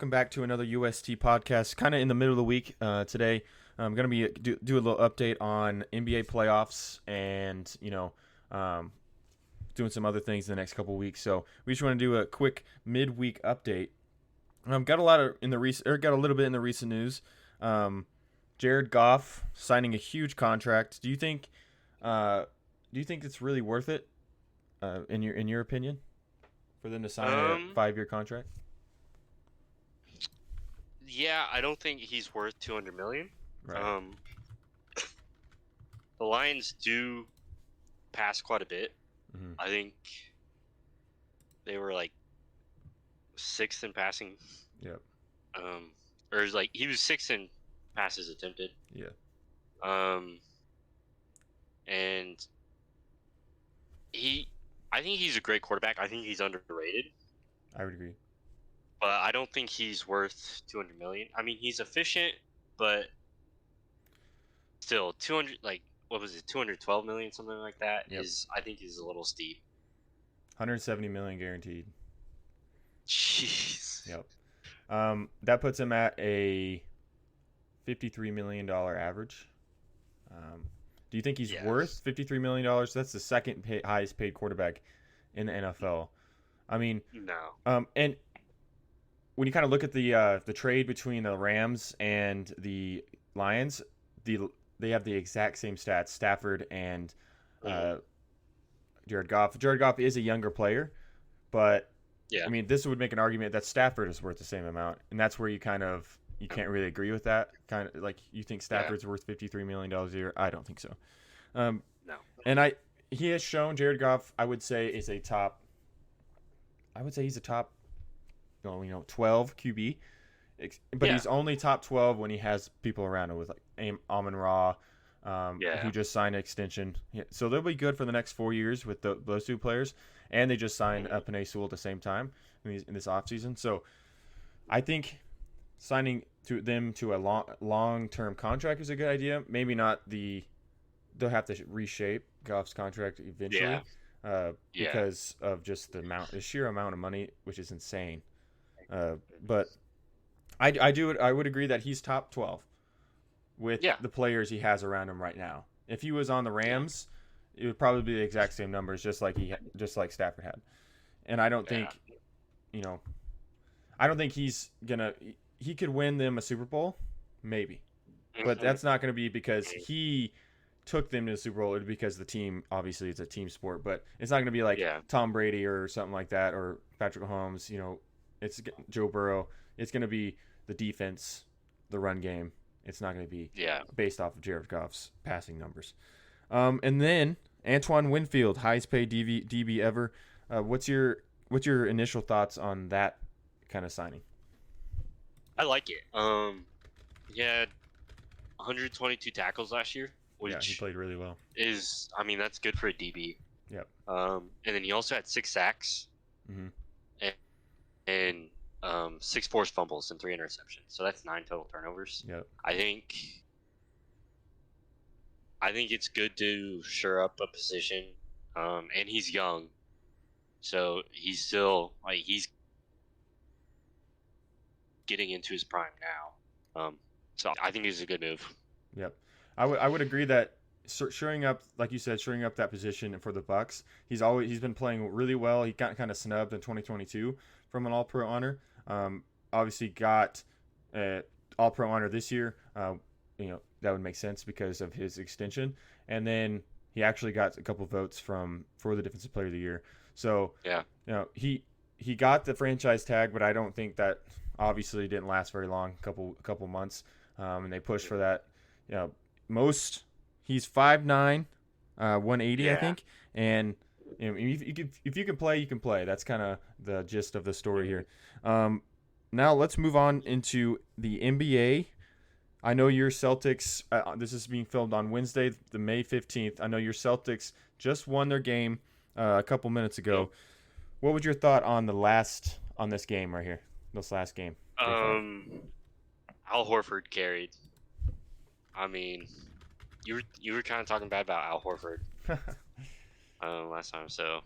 Welcome back to another UST podcast. Kind of in the middle of the week today. I'm going to be do a little update on NBA playoffs and doing some other things in the next couple weeks. So we just want to do a quick midweek update. Got a lot of got a little bit in the recent news. Jared Goff signing a huge contract. Do you think it's really worth it? In your opinion, for them to sign a 5-year contract? Yeah, I don't think he's worth 200 million. Right. The Lions do pass quite a bit. Mm-hmm. I think they were like 6th in passing. Yep. Or like he was 6th in passes attempted. Yeah. And I think he's a great quarterback. I think he's underrated. I would agree. But I don't think he's worth 200 million. I mean, he's efficient, but still 200, like, what was it, 212 million, something like that. Yep. I think is a little steep. 170 million guaranteed. Jeez. Yep. That puts him at a $53 million average. Do you think he's worth $53 million? That's the second highest paid quarterback in the NFL. I mean, no. And when you kind of look at the trade between the Rams and the Lions, they have the exact same stats, Stafford and Jared Goff. Jared Goff is a younger player, but I mean, this would make an argument that Stafford is worth the same amount, and that's where you can't really agree with that. Kind of like you think Stafford's worth $53 million a year. I don't think so. No. And he has shown Jared Goff, I would say, he's a top 12 QB, but he's only top 12 when he has people around him with like Amon-Ra, who just signed an extension. So they'll be good for the next 4 years with those two players, and they just signed Penei Sewell at the same time in this offseason. So I think signing them to a long-term contract is a good idea. Maybe not they'll have to reshape Goff's contract eventually because of just the sheer amount of money, which is insane. But I would agree that he's top 12 with the players he has around him right now. If he was on the Rams, it would probably be the exact same numbers, just like Stafford had. And I don't think, I don't think he could win them a Super Bowl, maybe, but that's not going to be because he took them to the Super Bowl. It'd be because the team, obviously, it's a team sport, but it's not going to be like Tom Brady or something like that, or Patrick Mahomes. It's Joe Burrow. It's going to be the defense, the run game. It's not going to be based off of Jared Goff's passing numbers. And then Antoine Winfield, highest paid DB ever. What's your initial thoughts on that kind of signing? I like it. He had 122 tackles last year, which he played really well. That's good for a DB. Yep. And then he also had 6 sacks. Mm-hmm. And 6 forced fumbles and 3 interceptions. So that's 9 total turnovers. Yep. I think it's good to shore up a position. And he's young, so he's still he's getting into his prime now. So I think it's a good move. Yep. I would agree that shoring up, like you said, shoring up that position for the Bucs. He's been playing really well. He got kind of snubbed in 2022 from an All-Pro honor. Obviously got All-Pro honor this year. That would make sense because of his extension. And then he actually got a couple votes for the Defensive Player of the Year. So he got the franchise tag, but I don't think that obviously didn't last very long. Couple months, and they pushed for that. He's 5'9", 180, I think, and if you can play, you can play. That's kind of the gist of the story here. Now let's move on into the NBA. I know your Celtics, this is being filmed on Wednesday, the May 15th. I know your Celtics just won their game a couple minutes ago. What was your thought on this game right here, this last game? Al Horford carried. I mean, you were kind of talking bad about Al Horford last time, so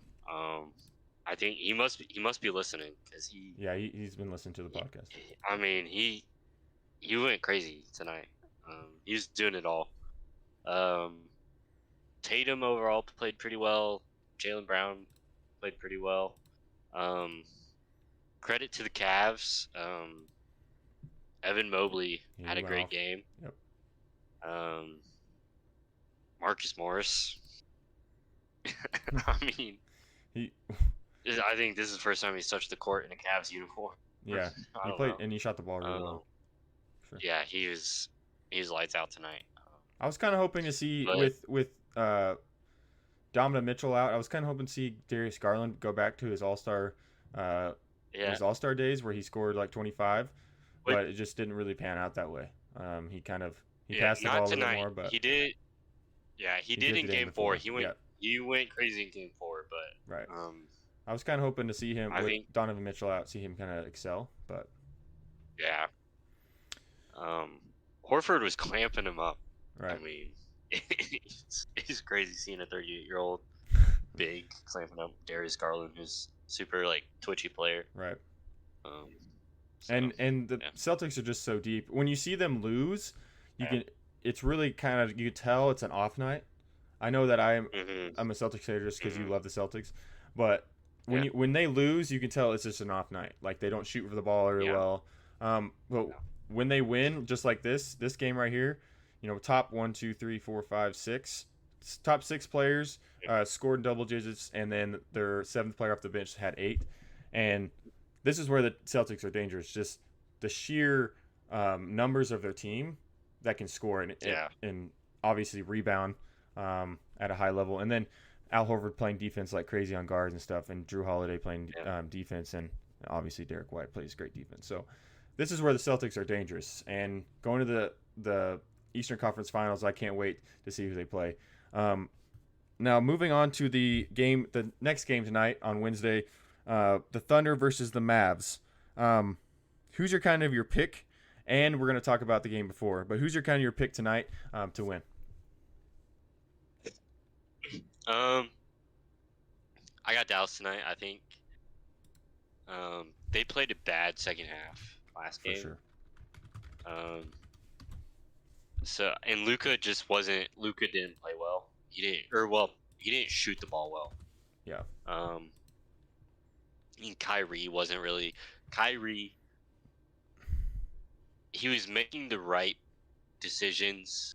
I think he must be listening because he's been listening to the podcast. I mean, he went crazy tonight. He was doing it all. Tatum overall played pretty well. Jaylen Brown played pretty well. Credit to the Cavs. Evan Mobley had a great game. Yep. Marcus Morris. I mean, I think this is the first time he's touched the court in a Cavs uniform. Yeah, he played and he shot the ball really well. Sure. Yeah, he was lights out tonight. I was kind of hoping to see with Donovan Mitchell out. I was kind of hoping to see Darius Garland go back to his All-Star days where he scored like 25, but it just didn't really pan out that way. He passed the ball a little more, but he did. Yeah, he did in Game 4. He went crazy in Game 4, but right. I was kind of hoping to see him with Donovan Mitchell out, see him kind of excel, but yeah. Horford was clamping him up. Right. I mean, it's crazy seeing a 38-year-old big clamping up Darius Garland, who's super like twitchy player. Right. And the Celtics are just so deep. When you see them lose, it's really kind of, you tell it's an off night. I know that I'm a Celtics hater just because you love the Celtics, but when they lose, you can tell it's just an off night. Like they don't shoot for the ball very well. But when they win, just like this game right here, top 1, 2, 3, 4, 5, 6, top 6 players scored in double digits, and then their 7th player off the bench had 8. And this is where the Celtics are dangerous. Just the sheer numbers of their team that can score and obviously rebound at a high level. And then Al Horford playing defense like crazy on guards and stuff, and Drew Holiday playing defense, and obviously Derek White plays great defense. So this is where the Celtics are dangerous. And going to the Eastern Conference Finals, I can't wait to see who they play. Now moving on to the next game tonight on Wednesday, the Thunder versus the Mavs. Who's your pick? And we're going to talk about the game before, but who's your pick tonight to win? I got Dallas tonight. I think they played a bad second half last game. For sure. So and Luka didn't play well. He didn't shoot the ball well. Yeah. And Kyrie wasn't really he was making the right decisions.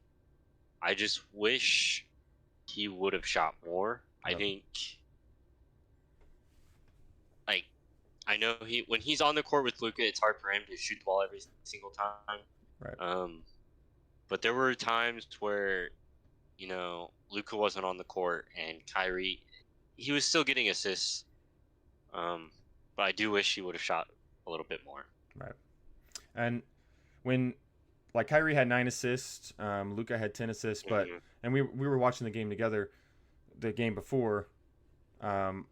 I just wish he would have shot more. Yep. I think I know when he's on the court with Luka, it's hard for him to shoot the ball every single time. Right. But there were times where, Luka wasn't on the court and Kyrie, he was still getting assists. But I do wish he would have shot a little bit more. Right. And when Kyrie had 9 assists, Luka had 10 assists, but and we were watching the game together, the game before, and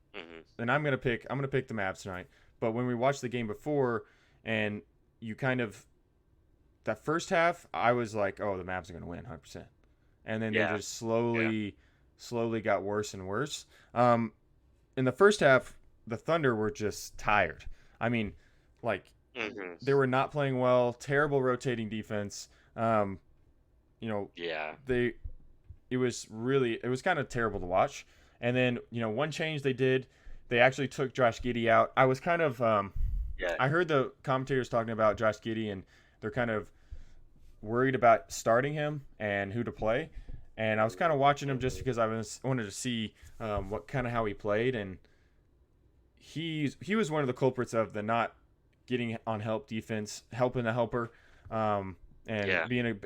I'm gonna pick the Mavs tonight. But when we watched the game before, and you that first half, I was like, oh, the Mavs are gonna win 100%, and then they just slowly got worse and worse. In the first half, the Thunder were just tired. I mean, they were not playing well. Terrible rotating defense. It was kind of terrible to watch. And then, one change they did, they actually took Josh Giddey out. I was kind of I heard the commentators talking about Josh Giddey, and they're kind of worried about starting him and who to play. And I was kind of watching him just because I wanted to see how he played, and he was one of the culprits of the not getting on help defense, helping the helper,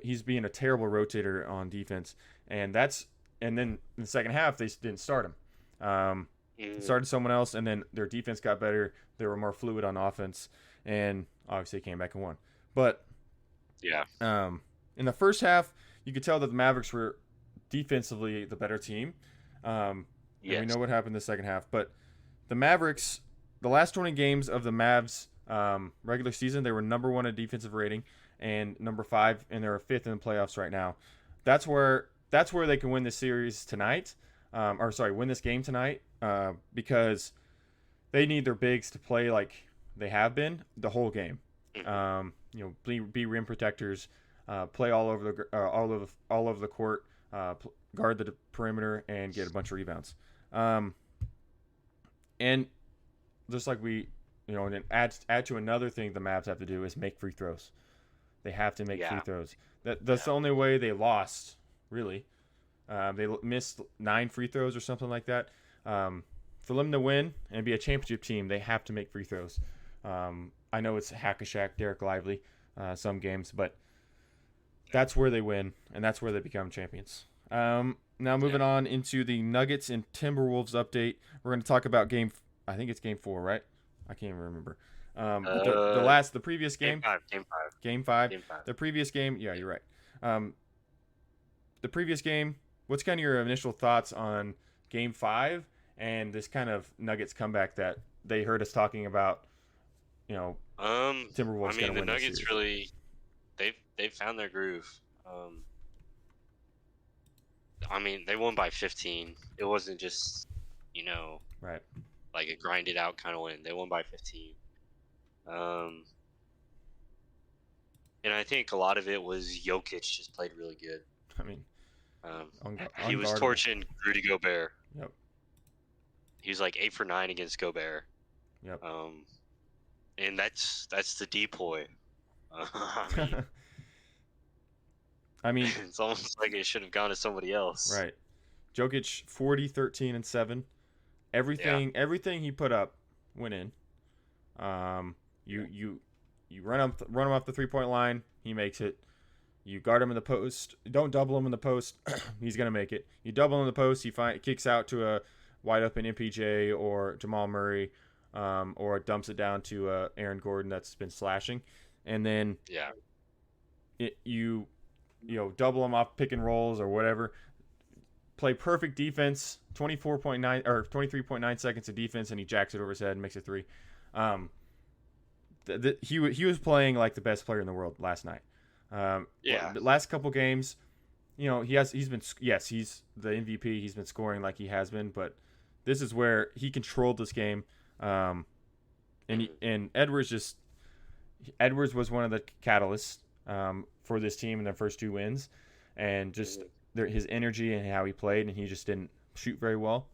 he's being a terrible rotator on defense, and then in the second half they didn't start him. Started someone else, and then their defense got better. They were more fluid on offense, and obviously they came back and won. But in the first half, you could tell that the Mavericks were defensively the better team. And we know what happened in the second half, but the Mavericks, the last 20 games of the Mavs regular season, they were number 1 in defensive rating and number 5, and they're 5th in the playoffs right now. That's where they can win this series tonight, win this game tonight, because they need their bigs to play like they have been the whole game. Be rim protectors, play all over the court, guard the perimeter, and get a bunch of rebounds. And just like and then add to another thing the Mavs have to do is make free throws. They have to make free throws. That's the only way they lost, really. They missed 9 free throws or something like that. For them to win and be a championship team, they have to make free throws. I know it's hack-a-shack, Derek Lively, some games, but that's where they win, and that's where they become champions. Now moving on into the Nuggets and Timberwolves update. We're going to talk about I think it's game 4, right? I can't even remember. The previous game. Game 5. The previous game. Yeah, you're right. The previous game. What's kind of your initial thoughts on game 5 and this kind of Nuggets comeback that they heard us talking about? Timberwolves. I mean, the Nuggets really, they've found their groove. I mean, they won by 15. It wasn't just, right, like a grinded out kind of win. They won by 15. And I think a lot of it was Jokic just played really good. I mean, he was torching Rudy Gobert. Yep. He was like 8 for 9 against Gobert. Yep. And that's the depoy. I mean, it's almost like it should have gone to somebody else. Right. Jokic 40, 13, and 7. Everything he put up went in. You run him off the 3-point line, he makes it. You guard him in the post. Don't double him in the post. He's gonna make it. You double him in the post. He kicks out to a wide open MPJ or Jamal Murray, or dumps it down to Aaron Gordon that's been slashing, and then you double him off pick and rolls or whatever. Play perfect defense. 24.9 or 23.9 seconds of defense, and he jacks it over his head and makes a 3. He was playing like the best player in the world last night. The last couple games, he's the MVP. He's been scoring like he has been, but this is where he controlled this game. And Edwards was one of the catalysts for this team in their first 2 wins, and just his energy and how he played, and he just didn't shoot very well.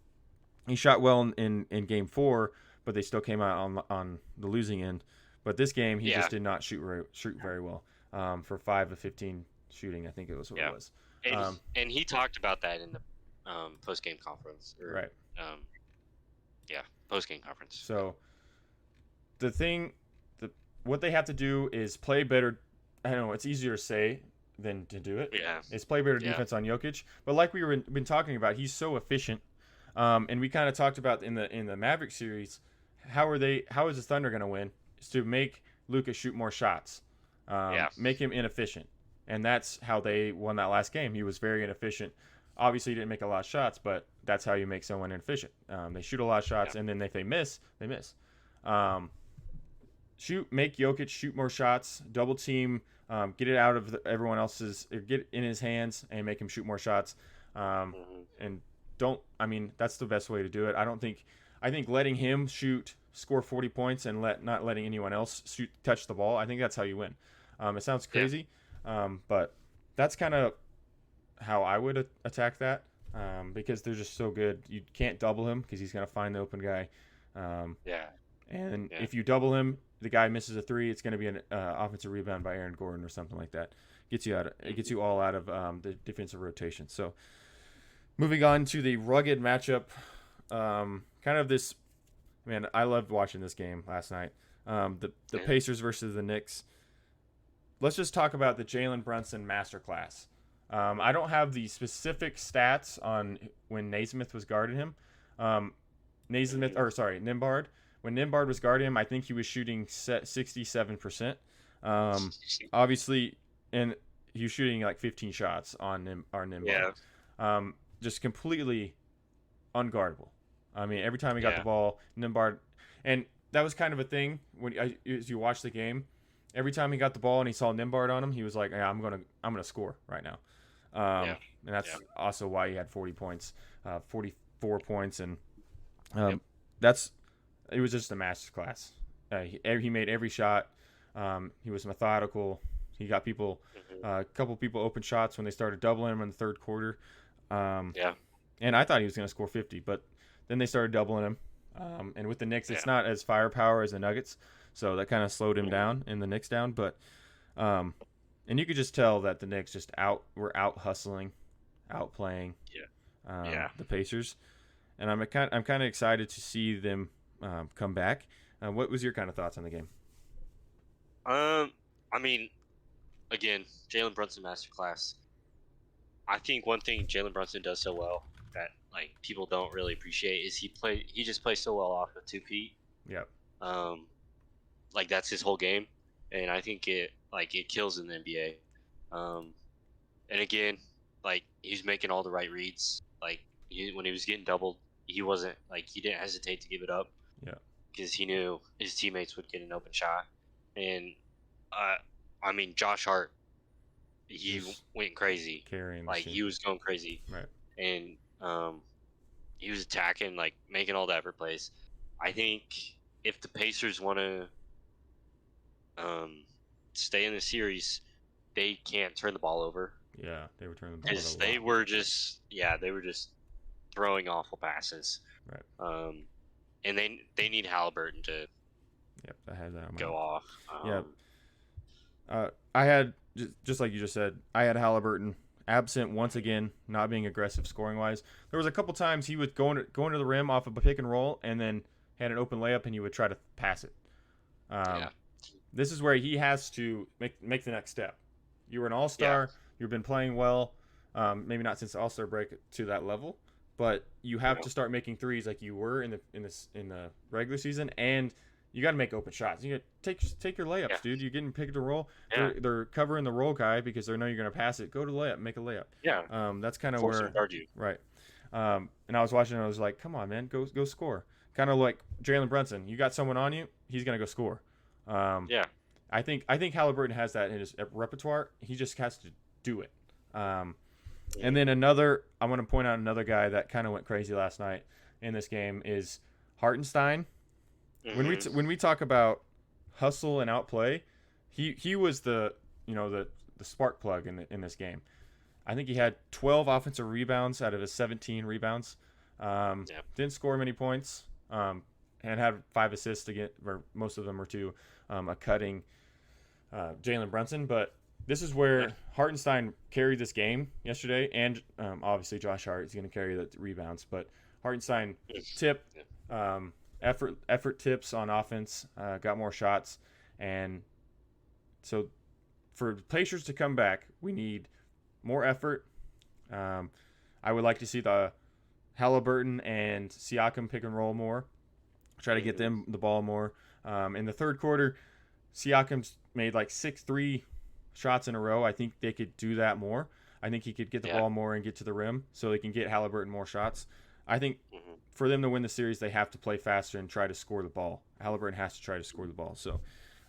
He shot well in game 4, but they still came out on the losing end. But this game, he just did not shoot very well. For 5 of 15 shooting, I think it was what it was. And he talked about that in the post-game conference. Right. Post-game conference. So what they have to do is play better. I don't know, it's easier to say than to do it. Yeah. Is play better defense on Jokic. But like been talking about, he's so efficient. And we kind of talked about in the Maverick series, how is the Thunder going to win? Is to make Luka shoot more shots. Make him inefficient. And that's how they won that last game. He was very inefficient. Obviously, he didn't make a lot of shots, but that's how you make someone inefficient. They shoot a lot of shots, and then if they miss, they miss. Make Jokic shoot more shots, double team, get it out of everyone else's, get it in his hands, and make him shoot more shots. And that's the best way to do it. I think letting him score 40 points and not letting anyone else touch the ball, I think that's how you win. It sounds crazy, but that's kind of how I would attack that, because they're just so good. You can't double him because he's going to find the open guy. If you double him, the guy misses a 3, it's going to be an offensive rebound by Aaron Gordon or something like that. It gets you all out of the defensive rotation. So moving on to the rugged matchup, I loved watching this game last night. The Pacers versus the Knicks. Let's just talk about the Jalen Brunson masterclass. I don't have the specific stats on when Naismith was guarding him. Nembhard. When Nembhard was guarding him, I think he was shooting 67%. Obviously, and he was shooting like 15 shots on Nembhard. Just completely unguardable. I mean, every time he got the ball, Nembhard, and that was kind of a thing as you watch the game. Every time he got the ball and he saw Nembhard on him, he was like, "Yeah, I'm gonna score right now." And that's also why he had 40 points, 44 points, and that's it was just a masterclass. He made every shot. He was methodical. He got people, a couple people open shots when they started doubling him in the third quarter. Yeah. And I thought he was going to score 50, but then they started doubling him. And with the Knicks, it's not as firepower as the Nuggets, so that kind of slowed him down in the Knicks down. But and you could just tell that the Knicks just were out hustling, out playing the Pacers. And I'm kind of excited to see them come back. What was your kind of thoughts on the game? I mean, again, Jalen Brunson masterclass. I think one thing Jalen Brunson does so well that like people don't really appreciate is he just plays so well off of 2 feet. Yep. Like that's his whole game, and I think it kills in the NBA. And again, like he's making all the right reads. Like when he was getting doubled, he didn't hesitate to give it up. Yeah. Because he knew his teammates would get an open shot, and I mean Josh Hart, he went crazy. Carrying like he was going crazy. Right. And he was attacking, like making all the effort plays. I think if the Pacers want to stay in the series, they can't turn the ball over. Yeah, they were turning the ball over. They were just throwing awful passes. Right. And they need Halliburton to I had that go off. I had, just like you just said, I had Halliburton absent once again, not being aggressive scoring wise. There was a couple times he would go into the rim off of a pick and roll and then had an open layup and he would try to pass it. This is where he has to make the next step. You were an all-star. You've been playing well. Maybe not since the all-star break to that level, but you have to start making threes like you were in the regular season, and you got to make open shots. You got to take your layups, dude. You're getting picked to roll. Yeah. They're covering the roll guy because they know you're going to pass it. Go to the layup, make a layup. Yeah. That's kind of where right. And I was watching and I was like, come on, man, go score. Kind of like Jalen Brunson. You got someone on you, he's going to go score. I think Halliburton has that in his repertoire. He just has to do it. And then I want to point out another guy that kind of went crazy last night in this game is Hartenstein. Mm-hmm. When we talk about hustle and outplay, he was the spark plug in this game. I think he had 12 offensive rebounds out of his 17 rebounds. Didn't score many points. And had 5 assists to get, or most of them were to a cutting Jalen Brunson. But this is where Hartenstein carried this game yesterday, and obviously Josh Hart is going to carry the rebounds. But Hartenstein effort tips on offense, got more shots, and so for the Pacers to come back, we need more effort. I would like to see the Halliburton and Siakam pick and roll more. Try to get them the ball more. In the third quarter, Siakam's made like 6 shots in a row. I think they could do that more. I think he could get the ball more and get to the rim so they can get Halliburton more shots. I think for them to win the series, they have to play faster and try to score the ball. Halliburton has to try to score the ball. So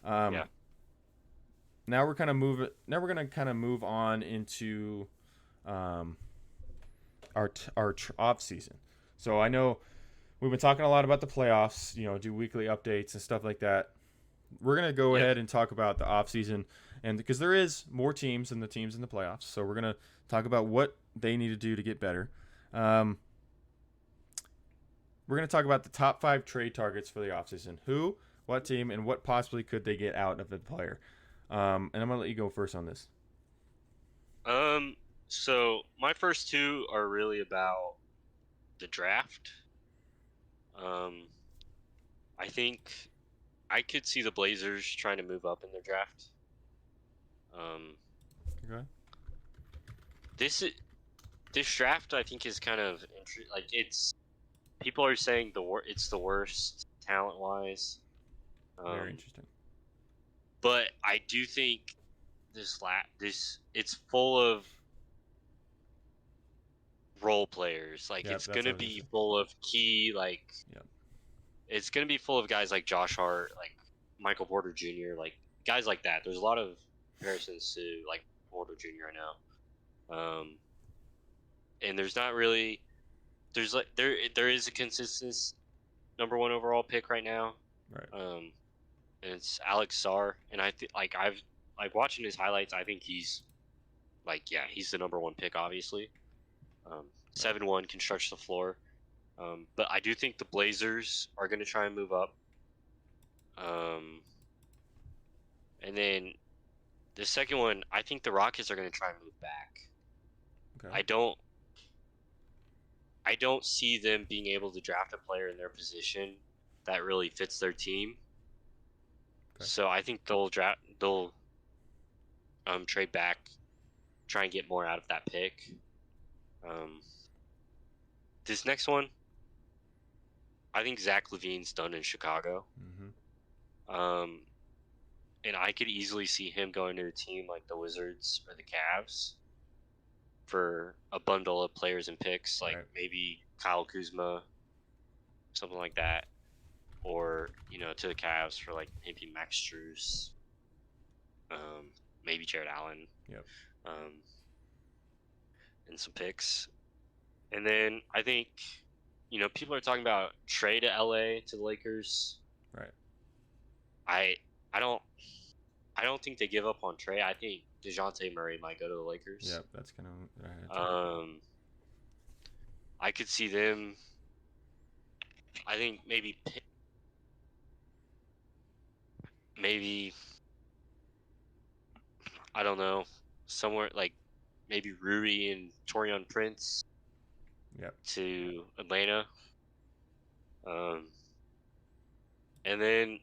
now we're kind of going to move on into our off season. So I know we've been talking a lot about the playoffs, do weekly updates and stuff like that. We're going to go ahead and talk about the off season, and because there is more teams than the teams in the playoffs. So we're going to talk about what they need to do to get better. We're going to talk about the top 5 trade targets for the offseason. Who, what team, and what possibly could they get out of the player. And I'm going to let you go first on this. So my first 2 are really about the draft. I think I could see the Blazers trying to move up in their draft. Okay. This draft I think is kind of like people are saying it's the worst talent wise. Very interesting. But I do think it's full of role players. Like it's gonna be full of key it's gonna be full of guys like Josh Hart, like Michael Porter Jr., like guys like that. There's a lot of comparisons to like Porter Jr. I know. And there's not really there is a consistency. number 1 overall pick right now. Right. And it's Alex Sarr, and I've watching his highlights. I think he's he's the number 1 pick, obviously. 7-1 can stretch the floor. But I do think the Blazers are going to try and move up. And then the second one, I think the Rockets are going to try and move back. Okay. I don't see them being able to draft a player in their position that really fits their team. Okay. So I think they'll trade back, try and get more out of that pick. This next one, I think Zach LaVine's done in Chicago. Mm-hmm. And I could easily see him going to a team like the Wizards or the Cavs for a bundle of players and picks, like maybe Kyle Kuzma, something like that, or to the Cavs for like maybe Max Strus, maybe Jared Allen, and some picks. And then I think people are talking about trade to LA to the Lakers. Right. I don't think they give up on Trey. I think DeJounte Murray might go to the Lakers. Yep, that's gonna. I could see them. I think maybe I don't know, somewhere like maybe Rui and Torian Prince. Yep. To Atlanta. And then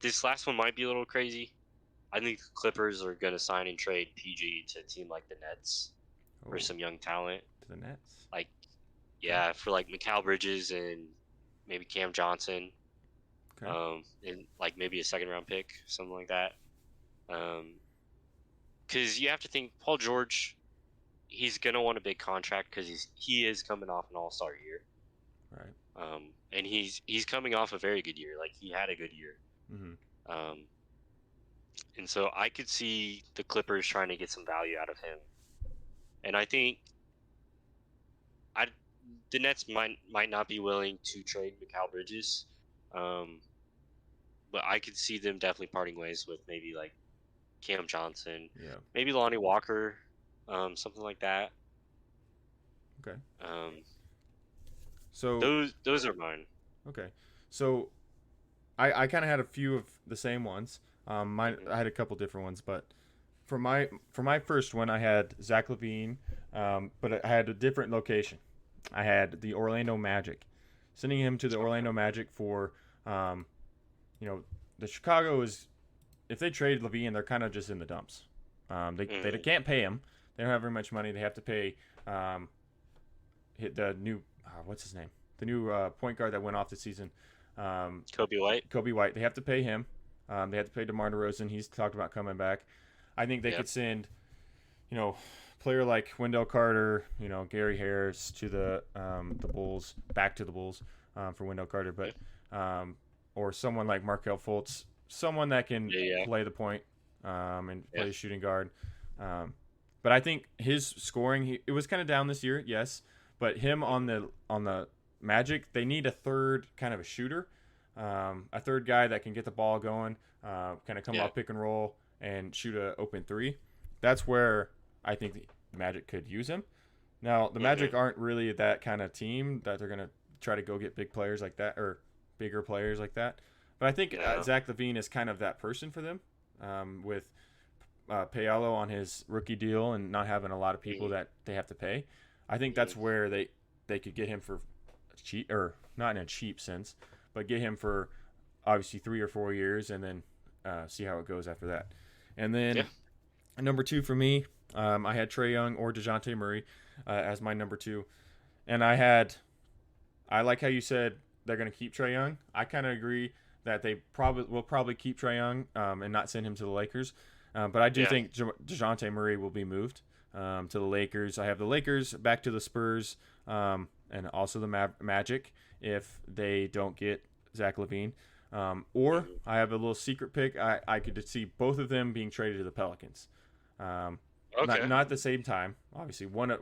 this last one might be a little crazy. I think the Clippers are going to sign and trade PG to a team like the Nets for some young talent. To the Nets? For like Mikal Bridges and maybe Cam Johnson. Okay. And like maybe a 2nd-round pick, something like that. Because you have to think Paul George, he's going to want a big contract because he is coming off an all-star year. Right. And he's coming off a very good year. Like, he had a good year. Mm-hmm. And so I could see the Clippers trying to get some value out of him. And I think the Nets might not be willing to trade Mikal Bridges. But I could see them definitely parting ways with maybe like Cam Johnson. Yeah. Maybe Lonnie Walker. Something like that. Okay. So those are mine. Okay. So I kind of had a few of the same ones. I had a couple different ones, but for my first one, I had Zach LaVine, but I had a different location. I had the Orlando Magic, sending him to the Orlando Magic for, the Chicago is, if they trade LaVine, they're kind of just in the dumps. They can't pay him. They don't have very much money. They have to pay the new what's his name? The new point guard that went off the season. Kobe White. They have to pay him. They have to pay DeMar DeRozan. He's talked about coming back. I think they could send, player like Wendell Carter, Gary Harris to the Bulls, back to the Bulls for Wendell Carter, but or someone like Markelle Fultz, someone that can play the point and play the shooting guard. But I think his scoring, it was kind of down this year, yes. But him on the Magic, they need a third kind of a shooter, a third guy that can get the ball going, kind of come off pick and roll and shoot an open three. That's where I think the Magic could use him. Now, the Magic aren't really that kind of team that they're going to try to go get big players like that or bigger players like that. But I think Zach LaVine is kind of that person for them with Paolo on his rookie deal and not having a lot of people that they have to pay. I think that's where they could get him for cheap, or not in a cheap sense, but get him for obviously 3 or 4 years and then see how it goes after that. And then number 2 for me, I had Trae Young or DeJounte Murray as my number 2. And I like how you said they're going to keep Trae Young. I kind of agree that they will probably keep Trae Young and not send him to the Lakers. But I do think DeJounte Murray will be moved to the Lakers. I have the Lakers back to the Spurs and also the Magic if they don't get Zach LaVine. Or I have a little secret pick. I could see both of them being traded to the Pelicans. Not at the same time, obviously one or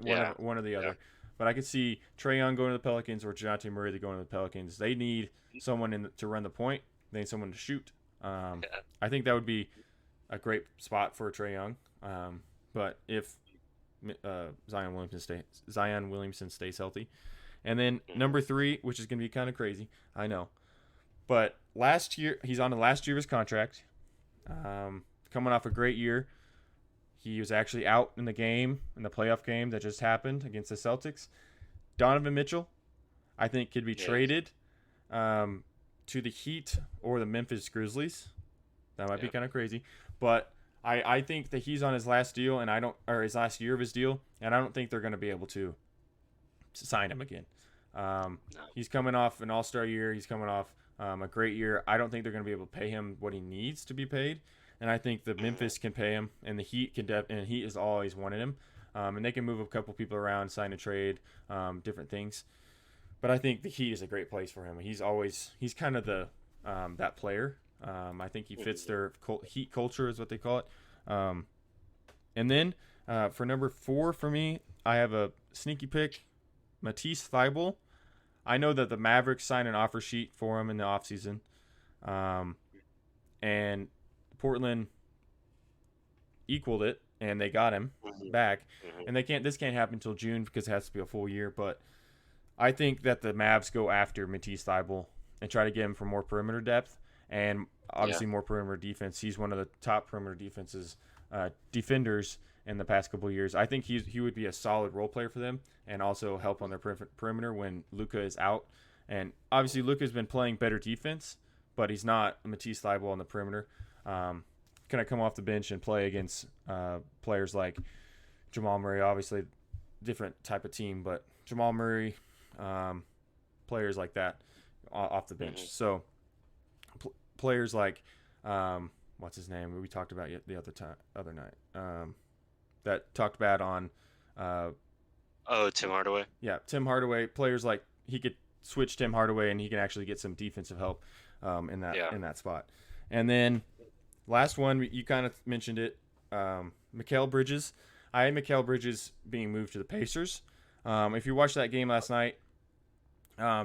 the other. but I could see Trae Young going to the Pelicans or Dejounte Murray going to the Pelicans. They need someone to run the point. They need someone to shoot. I think that would be a great spot for Trae Young. But if Zion Williamson stays healthy, and then number 3, which is going to be kind of crazy, I know, but last year he's on the last year of his contract, coming off a great year. He was actually out in the playoff game that just happened against the Celtics. Donovan Mitchell, I think, could be traded to the Heat or the Memphis Grizzlies. That might be kind of crazy, but I think that he's on his last deal, his last year of his deal, and I don't think they're going to be able to sign him again. He's coming off an All-Star year. He's coming off a great year. I don't think they're going to be able to pay him what he needs to be paid, and I think the Memphis can pay him, and the Heat can. And Heat has always wanted him, and they can move a couple people around, sign a trade, different things. But I think the Heat is a great place for him. He's kind of the that player. I think he fits their Heat culture, is what they call it. And then for number 4 for me, I have a sneaky pick, Matisse Thybulle. I know that the Mavericks signed an offer sheet for him in the offseason. And Portland equaled it, and they got him back. And this can't happen until June because it has to be a full year. But I think that the Mavs go after Matisse Thybulle and try to get him for more perimeter depth and obviously more perimeter defense. He's one of the top perimeter defenders in the past couple of years. I think he would be a solid role player for them and also help on their perimeter when Luka is out. And obviously Luka's been playing better defense, but he's not Matisse Thybulle on the perimeter. Can I come off the bench and play against players like Jamal Murray? Obviously, different type of team, but Jamal Murray, players like that off the bench. So players like what's his name? We talked about the other night. That talked bad on. Tim Hardaway. Yeah, Tim Hardaway. Players like he could switch Tim Hardaway, and he can actually get some defensive help in that spot. And then last one, you kind of mentioned it, Mikal Bridges. I had Mikal Bridges being moved to the Pacers. If you watched that game last night,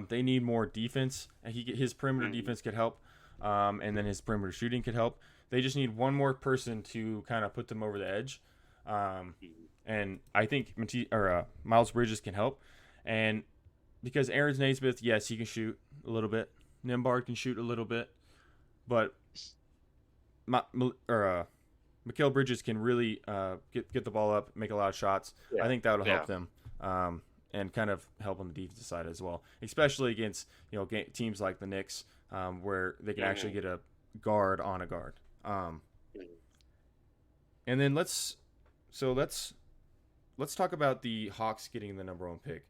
they need more defense. His perimeter defense could help, and then his perimeter shooting could help. They just need one more person to kind of put them over the edge. And I think Miles Bridges can help. And because Aaron Naismith, yes, he can shoot a little bit. Nembhard can shoot a little bit. But Mikal Bridges can really get the ball up, make a lot of shots. I think that would help them, and kind of help on the defensive side as well, especially against teams like the Knicks, where they can actually get a guard on a guard. And then let's talk about the Hawks getting the number 1 pick.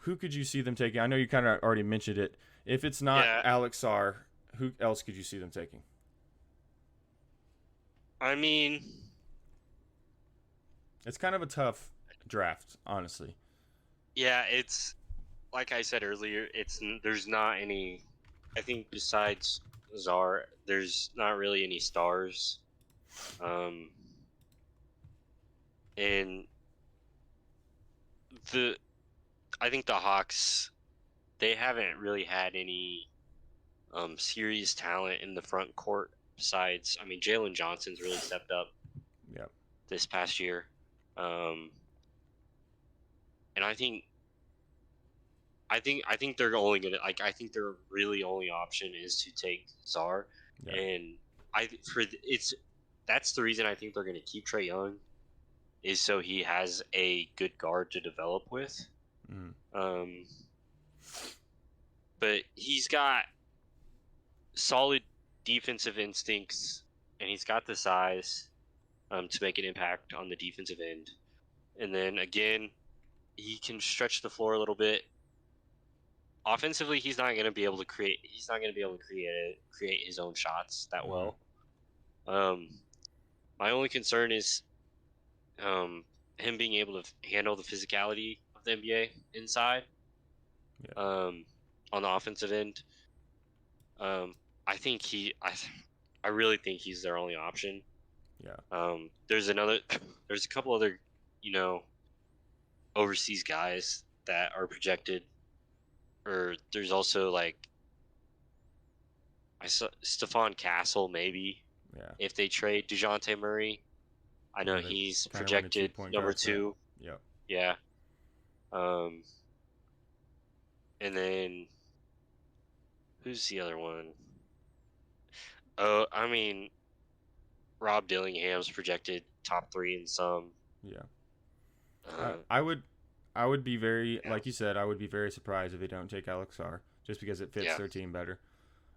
Who could you see them taking? I know you kind of already mentioned it. If it's not Alex Sarr, who else could you see them taking? I mean, it's kind of a tough draft, honestly. Yeah, it's like I said earlier. There's not any. I think besides Czar, there's not really any stars. And I think the Hawks, they haven't really had any serious talent in the front court besides. I mean, Jalen Johnson's really stepped up. This past year, and I think they're only gonna I think their really only option is to take Czar, and that's the reason I think they're gonna keep Trae Young, is so he has a good guard to develop with. But he's got solid defensive instincts, and he's got the size to make an impact on the defensive end. And then again, he can stretch the floor a little bit. Offensively, he's not going to be able to create. He's not going to be able to create his own shots that well. My only concern is him being able to handle the physicality of the NBA inside. On the offensive end, I really think he's their only option. There's a couple other, overseas guys that are projected. Or there's also like I saw Stephon Castle maybe. Yeah. If they trade DeJounte Murray, I know he's projected number 2. Yep. Yeah. And then who's the other one? Oh, I mean, Rob Dillingham's projected top 3 in some. Yeah. I would be very, like you said, I would be very surprised if they don't take Alex Sarr, just because it fits their team better.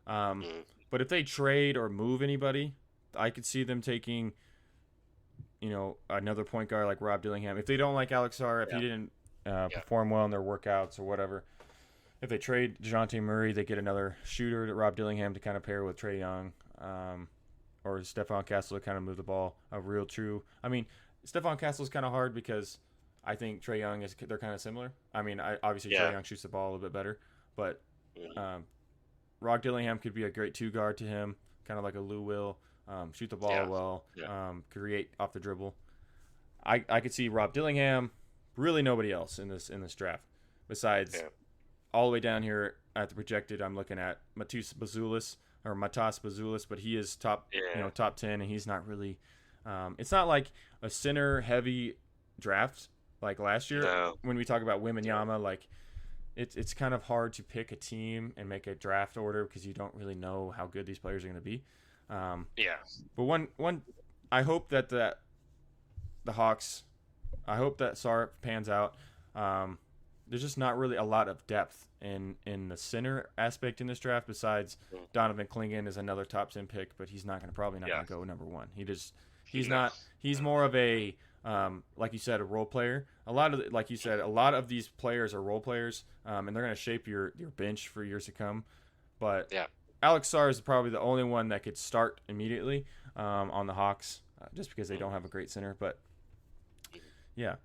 But if they trade or move anybody, I could see them taking, another point guard like Rob Dillingham. If they don't like Alex Sarr, if he didn't perform well in their workouts or whatever, if they trade DeJounte Murray, they get another shooter to Rob Dillingham to kind of pair with Trae Young, or Stephon Castle to kind of move the ball. A real true. I mean, Stephon Castle is kind of hard because I think Trae Young they're kind of similar. I mean, obviously Trae Young shoots the ball a little bit better, but Rob Dillingham could be a great 2 guard to him, kind of like a Lou Will. Shoot the ball well, create off the dribble. I could see Rob Dillingham, really nobody else in this draft besides all the way down here at the projected. I'm looking at Matas Bazulis, but he is top 10, and he's not really. It's not like a center heavy draft like last year when we talk about Wembanyama. Like it's kind of hard to pick a team and make a draft order because you don't really know how good these players are going to be. But one, I hope that the Hawks, I hope that Sarr pans out. There's just not really a lot of depth in the center aspect in this draft. Besides, Donovan Clingan is another top 10 pick, but he's probably not going to go number 1. He's more of a like you said, a role player. A lot of these players are role players, and they're going to shape your bench for years to come. But Alex Sarr is probably the only one that could start immediately on the Hawks, just because they don't have a great center. But yeah,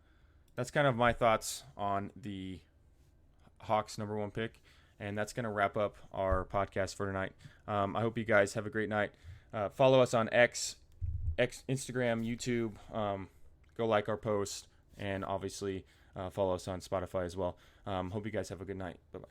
that's kind of my thoughts on the Hawks number 1 pick, and that's going to wrap up our podcast for tonight. I hope you guys have a great night. Follow us on X, Instagram, YouTube. Go like our post, and obviously follow us on Spotify as well. Hope you guys have a good night. Bye-bye.